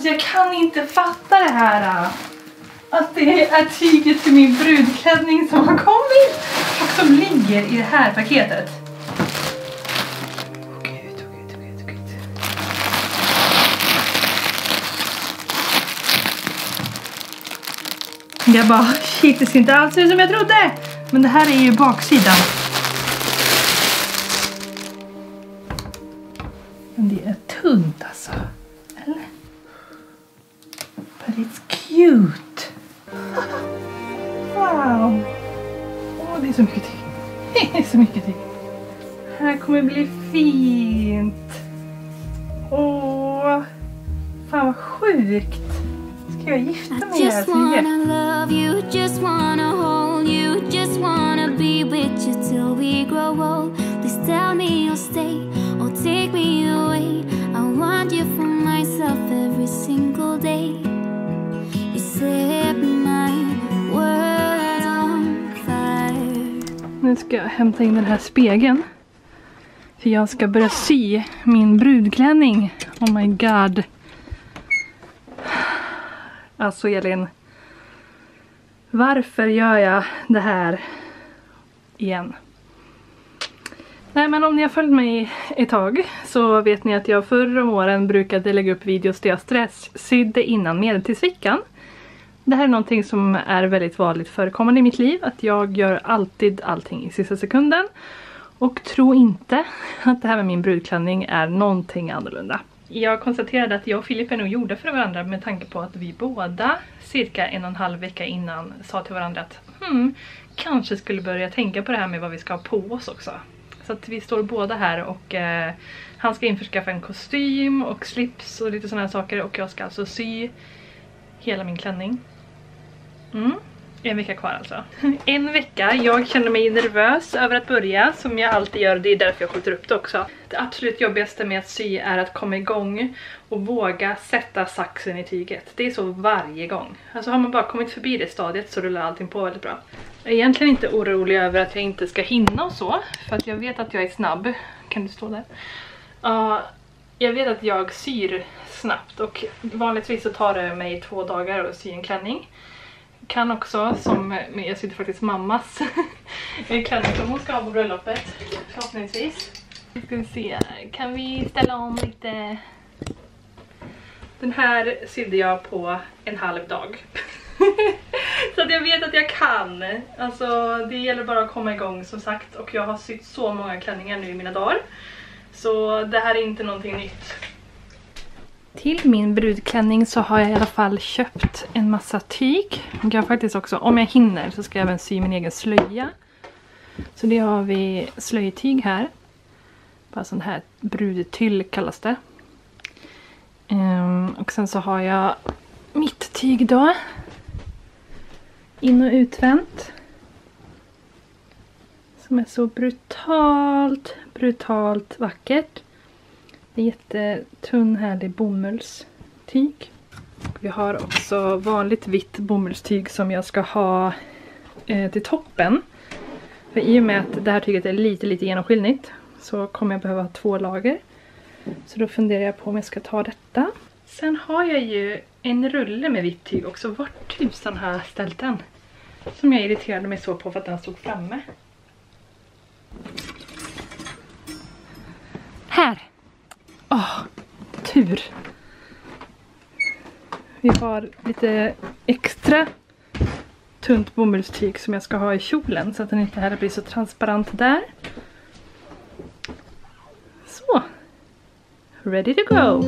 Alltså jag kan inte fatta det här. Att det är tyget till min brudklänning som har kommit och som ligger i det här paketet. Gud. Jag bara, shit, det ser inte alls ut som jag trodde. Men det här är ju baksidan. Men det är tunt alltså. Eller? But it's cute. Wow. Åh, det är så mycket tyg. Det är så mycket tyg. Här kommer bli fint. Åh. Fan vad sjukt. Ska jag gifta mig i det här tyget? Just wanna hold you, just wanna be with you till we grow old. Please tell me you'll stay or take me away. I want you for myself every single day. You set my world on fire. Nu ska jag hämta in den här spegeln. För jag ska börja sy min brudklänning. Oh my god. Alltså Elin. Varför gör jag det här igen? Nej, men om ni har följt mig ett tag så vet ni att jag förr om åren brukade lägga upp videos där jag stresssydde innan medeltidsveckan. Det här är någonting som är väldigt vanligt förekommande i mitt liv. Att jag gör alltid allting i sista sekunden. Och tro inte att det här med min brudklänning är någonting annorlunda. Jag konstaterade att jag och Filip är nog gjorda för varandra med tanke på att vi båda cirka 1,5 vecka innan sa till varandra att kanske skulle börja tänka på det här med vad vi ska ha på oss också. Så att vi står båda här och han ska införskaffa en kostym och slips och lite sådana här saker och jag ska alltså sy hela min klänning. 1 vecka kvar alltså. 1 vecka. Jag känner mig nervös över att börja som jag alltid gör. Det är därför jag skjuter upp det också. Det absolut jobbigaste med att sy är att komma igång och våga sätta saxen i tyget. Det är så varje gång. Alltså har man bara kommit förbi det stadiet så rullar allting på väldigt bra. Jag är egentligen inte orolig över att jag inte ska hinna och så. För att jag vet att jag är snabb. Kan du stå där? Jag vet att jag syr snabbt och vanligtvis så tar det mig 2 dagar att sy en klänning. Kan också, som jag sydde faktiskt mammas klänning som hon ska ha på bröllopet, förhoppningsvis. Ska vi se, kan vi ställa om lite? Den här sydde jag på 1,5 dag. Så att jag vet att jag kan. Alltså det gäller bara att komma igång som sagt. Och jag har sytt så många klänningar nu i mina dagar. Så det här är inte någonting nytt. Till min brudklänning så har jag i alla fall köpt en massa tyg. Och jag har faktiskt också, om jag hinner så ska jag även sy min egen slöja. Så det har vi slöjtyg här. Bara sån här brudtyll kallas det. Och sen så har jag mitt tyg då. In- och utvänt. Som är så brutalt vackert. Det är jättetunn härlig bomullstyg. Vi har också vanligt vitt bomullstyg som jag ska ha till toppen. För i och med att det här tyget är lite genomskinligt så kommer jag behöva ha 2 lager. Så då funderar jag på om jag ska ta detta. Sen har jag ju en rulle med vitt tyg också. Vart tusan har jag ställt den? Som jag irriterade mig så på för att den stod framme. Här! Tur! Vi har lite extra tunt bomullstyg som jag ska ha i kjolen så att den inte heller blir så transparent där. Så! Ready to go!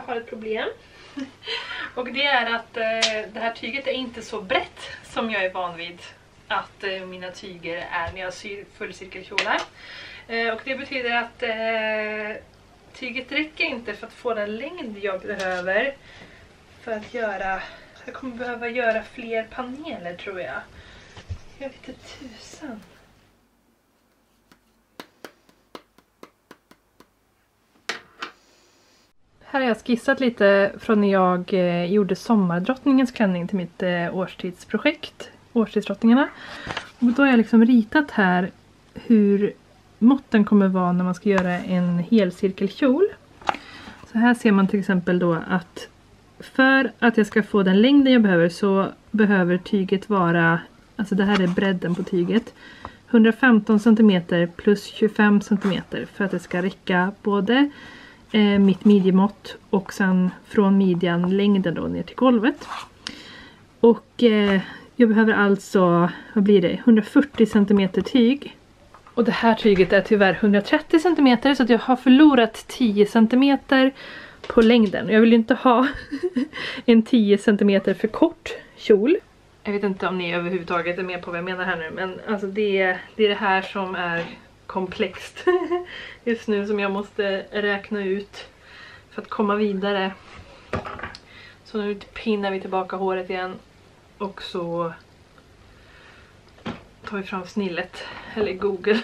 har ett problem. Och det är att det här tyget är inte så brett som jag är van vid att mina tyger är när jag syr fullcirkelkjolar. Och det betyder att tyget räcker inte för att få den längd jag behöver för att göra. Jag kommer behöva göra fler paneler tror jag. Jag vet inte tusan. Här har jag skissat lite från när jag gjorde sommardrottningens klänning till mitt årstidsprojekt, Årstidsdrottningarna. Och då har jag liksom ritat här hur måtten kommer vara när man ska göra en helcirkelkjol. Så här ser man till exempel då att för att jag ska få den längden jag behöver så behöver tyget vara, alltså det här är bredden på tyget, 115 cm plus 25 cm för att det ska räcka både mitt midjemått och sen från midjan längden då ner till golvet. Och jag behöver alltså, vad blir det, 140 cm tyg. Och det här tyget är tyvärr 130 cm så att jag har förlorat 10 cm på längden. Jag vill ju inte ha en 10 cm för kort kjol. Jag vet inte om ni överhuvudtaget är med på vad jag menar här nu, men alltså det är det här som är komplext just nu som jag måste räkna ut för att komma vidare. Så nu pinnar vi tillbaka håret igen och så tar vi fram snillet eller Google.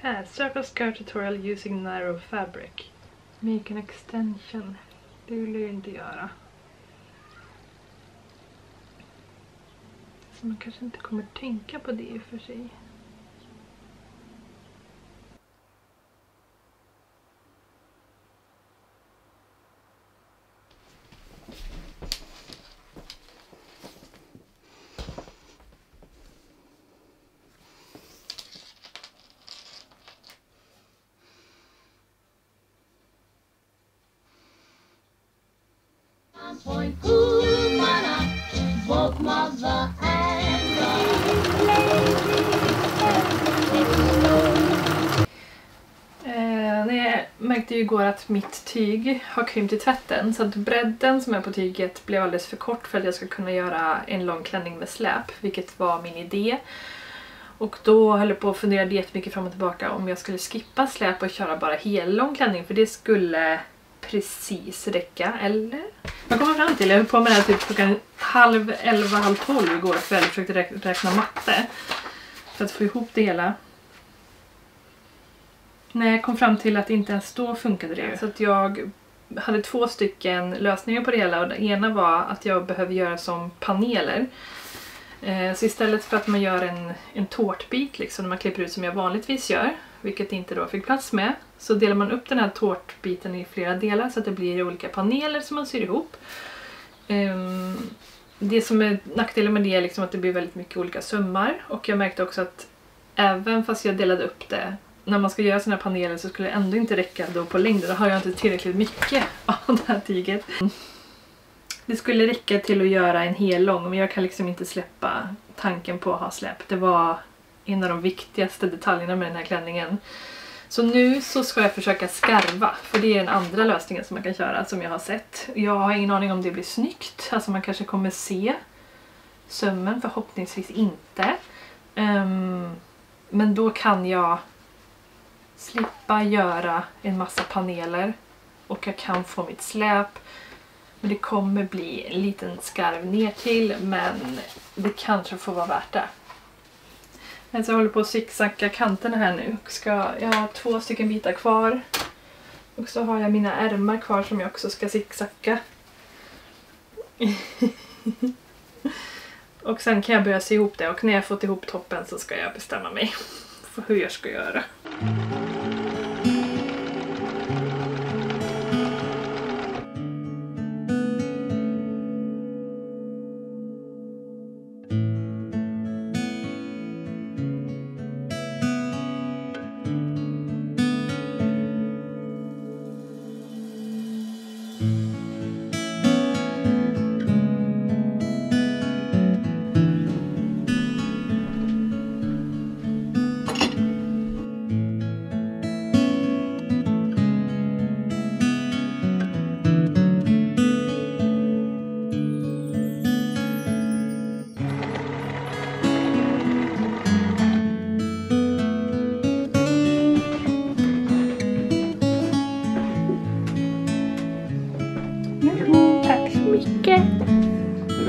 Här, circle skirt tutorial using narrow fabric. Make an extension. Det vill jag inte göra. Så man kanske inte kommer tänka på det i och för sig. Point cool mana, both mother and Jag märkte ju igår att mitt tyg har krympt i tvätten så att bredden som är på tyget blev alldeles för kort för att jag ska kunna göra en lång klänning med släp, vilket var min idé. Och då höll jag på att fundera jättemycket fram och tillbaka om jag skulle skippa släp och köra bara hel lång klänning, för det skulle precis räcka, eller? Jag kommer fram till, jag höll på med det här typ klockan 10:30, 11:30 igår kväll och försökte räkna matte för att få ihop det hela. När jag kom fram till att inte ens då funkade det. Så att jag hade 2 stycken lösningar på det hela, och det ena var att jag behöver göra som paneler. Så istället för att man gör en tårtbit liksom, när man klipper ut som jag vanligtvis gör, vilket inte då fick plats med, så delar man upp den här tårtbiten i flera delar så att det blir olika paneler som man syr ihop. Det som är nackdelen med det är liksom att det blir väldigt mycket olika sömmar, och jag märkte också att även fast jag delade upp det, när man ska göra såna här paneler så skulle det ändå inte räcka då på längden. Då har jag inte tillräckligt mycket av det här tyget. Det skulle räcka till att göra en hel lång, men jag kan liksom inte släppa tanken på att ha släp. Det var en av de viktigaste detaljerna med den här klänningen. Så nu så ska jag försöka skarva, för det är den andra lösningen som man kan köra som jag har sett. Jag har ingen aning om det blir snyggt, alltså man kanske kommer se sömmen, förhoppningsvis inte. Men då kan jag slippa göra en massa paneler och jag kan få mitt släp. Men det kommer bli en liten skarv ner till, men det kanske får vara värt det. Men så jag håller på att zigzacka kanterna här nu. Jag har 2 stycken bitar kvar. Och så har jag mina ärmar kvar som jag också ska zigzacka. Och sen kan jag börja sy ihop det, och när jag fått ihop toppen så ska jag bestämma mig för hur jag ska göra.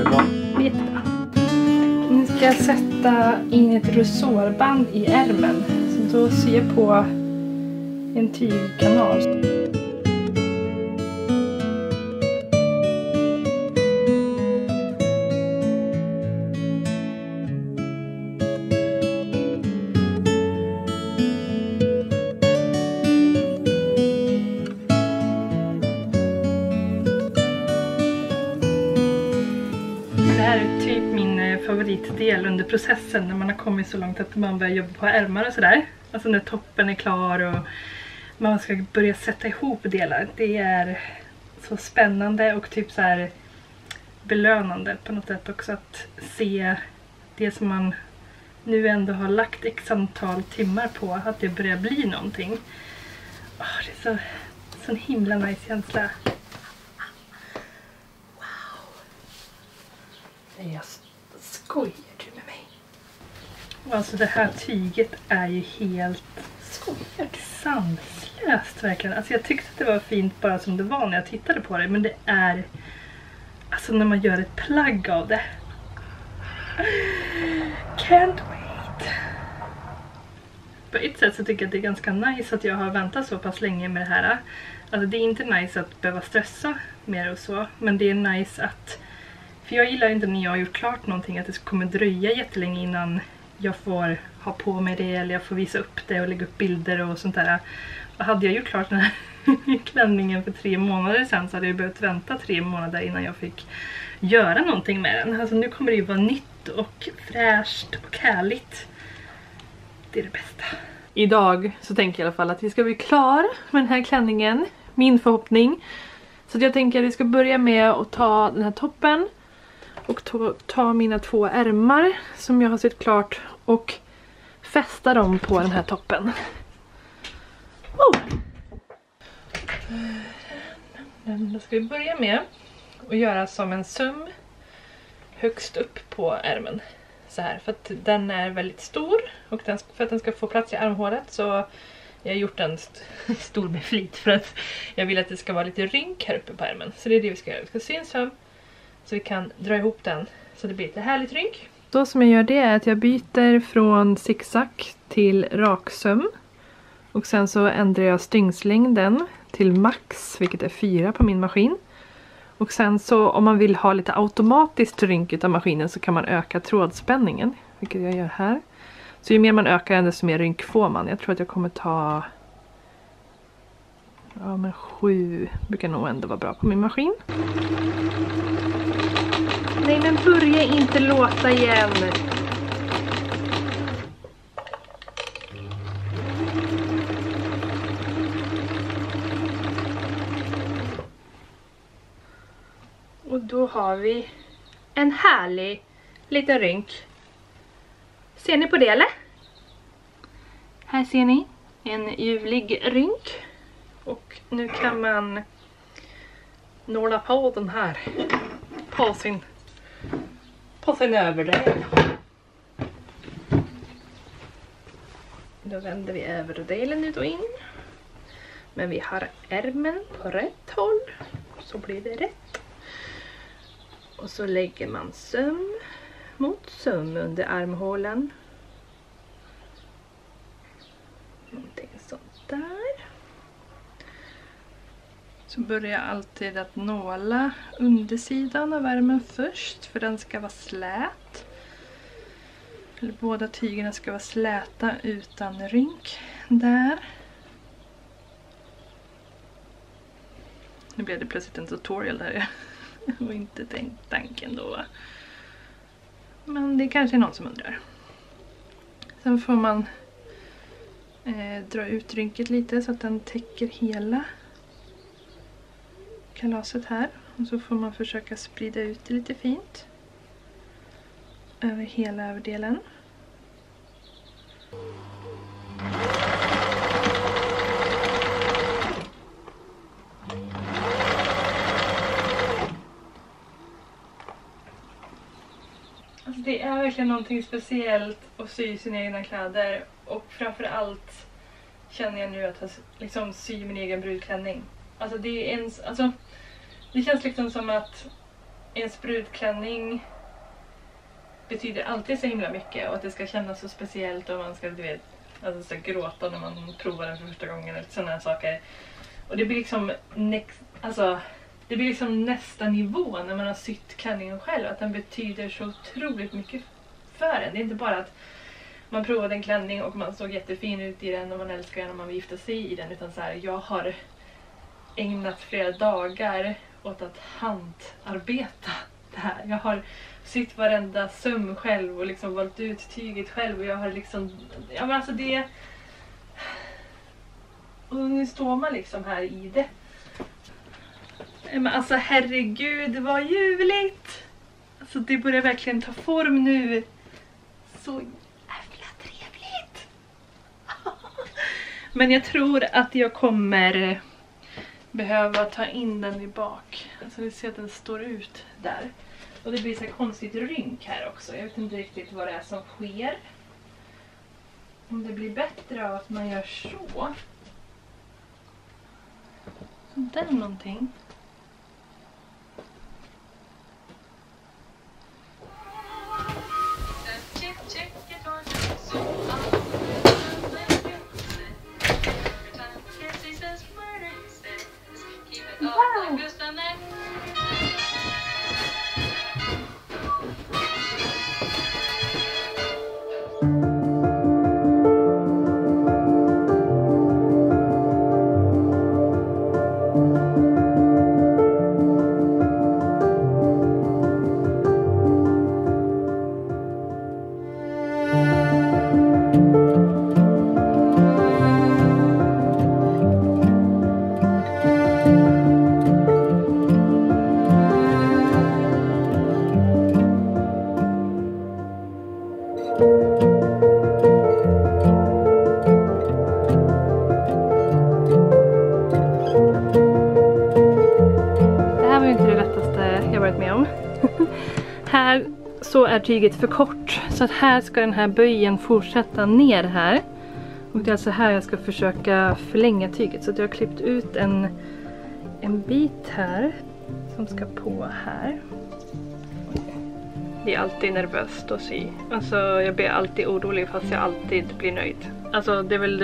kommer gå jättebra. Nu ska jag sätta in ett resårband i ärmen. Så då syr jag på en tygkanal. Det här är typ min favoritdel under processen när man har kommit så långt att man börjar jobba på ärmar och sådär. Alltså när toppen är klar och man ska börja sätta ihop delar. Det är så spännande och typ så här belönande på något sätt också att se det som man nu ändå har lagt x antal timmar på, att det börjar bli någonting. Det är så en himla nice känsla. Jag skojar du med mig? Alltså det här tyget är ju helt sanslöst verkligen. Alltså jag tyckte att det var fint bara som det var när jag tittade på det. Men det är... Alltså när man gör ett plagg av det. Can't wait. På ett sätt så tycker jag att det är ganska nice att jag har väntat så pass länge med det här. Alltså det är inte nice att behöva stressa mer och så. Men det är nice att... För jag gillar inte när jag har gjort klart någonting att det kommer dröja jättelänge innan jag får ha på mig det eller jag får visa upp det och lägga upp bilder och sånt där. Och hade jag gjort klart den här klänningen för 3 månader sedan så hade jag behövt vänta 3 månader innan jag fick göra någonting med den. Alltså nu kommer det ju vara nytt och fräscht och härligt. Det är det bästa. Idag så tänker jag i alla fall att vi ska bli klar med den här klänningen. Min förhoppning. Så jag tänker att vi ska börja med att ta den här toppen. Och ta mina 2 ärmar som jag har sytt klart och fästa dem på den här toppen. Då ska vi börja med att göra som en söm högst upp på ärmen. Så här, för att den är väldigt stor och för att den ska få plats i armhålet så jag har gjort en stor med flit för att jag vill att det ska vara lite rynk här uppe på ärmen. Så det är det vi ska göra. Vi ska sy en söm så vi kan dra ihop den så det blir lite härligt rynk. Då som jag gör det är att jag byter från zigzag till raksöm. Och sen så ändrar jag styngslängden till max, vilket är 4 på min maskin. Och sen så om man vill ha lite automatiskt rynk av maskinen så kan man öka trådspänningen, vilket jag gör här. Så ju mer man ökar den desto mer rynk får man. Jag tror att jag kommer ta... Ja men 7 brukar nog ändå vara bra på min maskin. Nej men börja inte låta igen. Och då har vi en härlig liten rynk. Ser ni på det eller? Här ser ni en ljuvlig rynk. Och nu kan man nåla på den här på sin överdel. Då vänder vi överdelen ut och in. Men vi har ärmen på rätt håll. Så blir det rätt. Och så lägger man söm mot söm under armhålen. Någonting sånt där. Så börjar jag alltid att nåla undersidan av ärmen först. För den ska vara slät. Eller båda tygerna ska vara släta utan rynk. Där. Nu blev det plötsligt en tutorial där. Och inte tänkt tanken då. Men det kanske är någon som undrar. Sen får man dra ut rynket lite så att den täcker hela kalaset här. Och så får man försöka sprida ut det lite fint. Över hela överdelen. Alltså det är verkligen någonting speciellt att sy sina egna kläder. Och framförallt känner jag nu att jag liksom sy min egen brudklänning. Alltså det är det känns liksom som att en sprutklänning betyder alltid så himla mycket och att det ska kännas så speciellt och man ska, du vet, alltså så gråta när man provar den för första gången eller sådana saker. Och det blir liksom det blir liksom nästa nivå när man har sytt klänningen själv, att den betyder så otroligt mycket för en. Det är inte bara att man provade en klänning och man såg jättefin ut i den och man älskar den och man vill gifta sig i den, utan så här, jag har ägnat flera dagar åt att handarbeta det här. Jag har sytt varenda söm själv och liksom valt ut tyget själv och jag har liksom, ja men alltså det, och nu står man liksom här i det. Men alltså herregud, vad ljuvligt! Alltså det börjar verkligen ta form nu. Så jävla trevligt! Men jag tror att jag kommer behöva ta in den i bak. Alltså vi ser att den står ut där. Och det blir så här konstigt rynk här också. Jag vet inte riktigt vad det är som sker. Om det blir bättre av att man gör så. Där någonting. Wow! Här så är tyget för kort, så att här ska den här böjen fortsätta ner här. Och det är alltså här jag ska försöka förlänga tyget, så att jag har klippt ut en bit här som ska på här. Det är alltid nervöst att sy. Alltså jag blir alltid orolig fast jag alltid blir nöjd. Alltså det är väl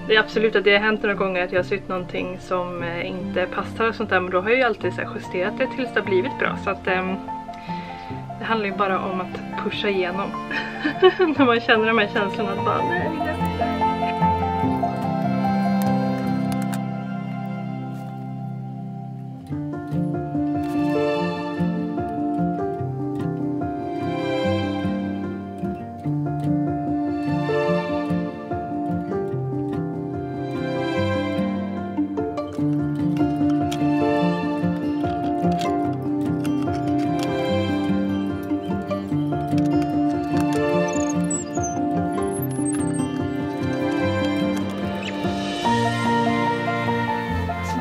det är absolut att det har hänt några gånger att jag har sytt någonting som inte passar och sånt där, men då har jag ju alltid så här justerat det tills det har blivit bra, så att det handlar ju bara om att pusha igenom. När man känner de här känslorna att bara nej.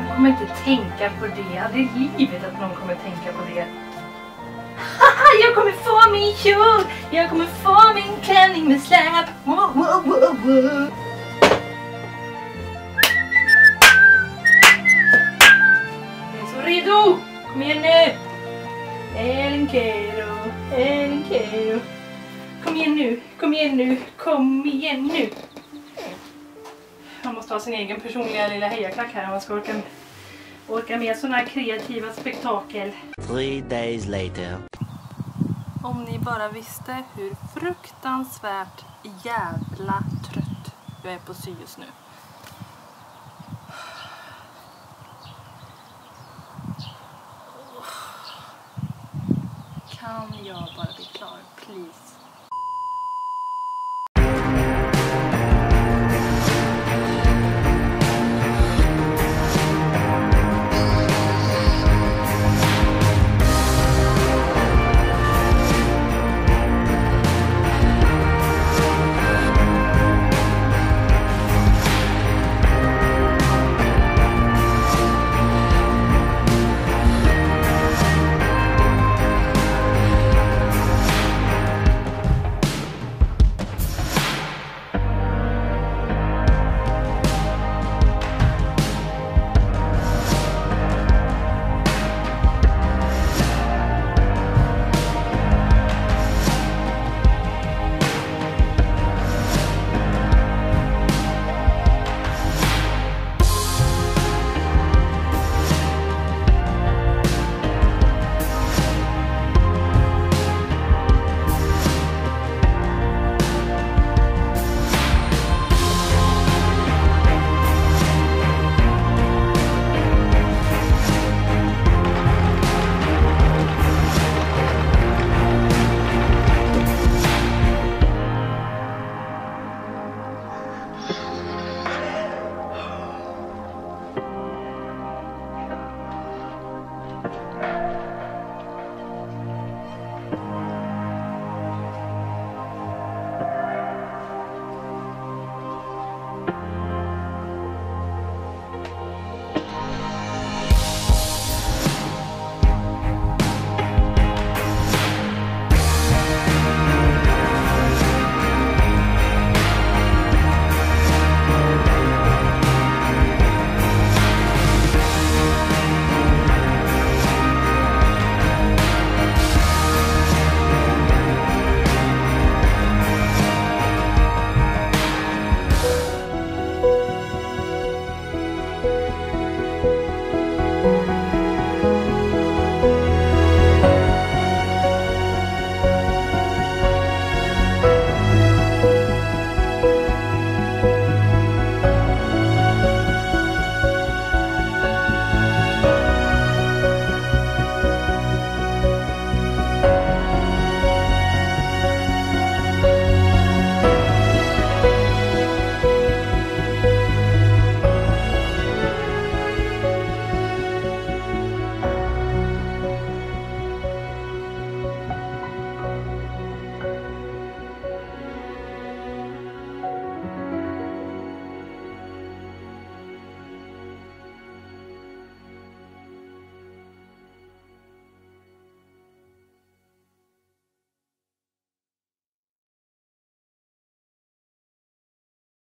Jag kommer inte tänka på det. Det är givet att någon kommer tänka på det. Haha, jag kommer få min kjol! Jag kommer få min klänning med släp! Wow, wow, wow, wow. Jag är så redo! Kom igen nu! Ellen Kero. Kom igen nu, kom igen nu, kom igen nu! Man måste ha sin egen personliga lilla hejaklack här om man ska orka med sådana här kreativa spektakel. 3 days later. Om ni bara visste hur fruktansvärt jävla trött jag är på sy just nu. Kan jag bara bli klar, please?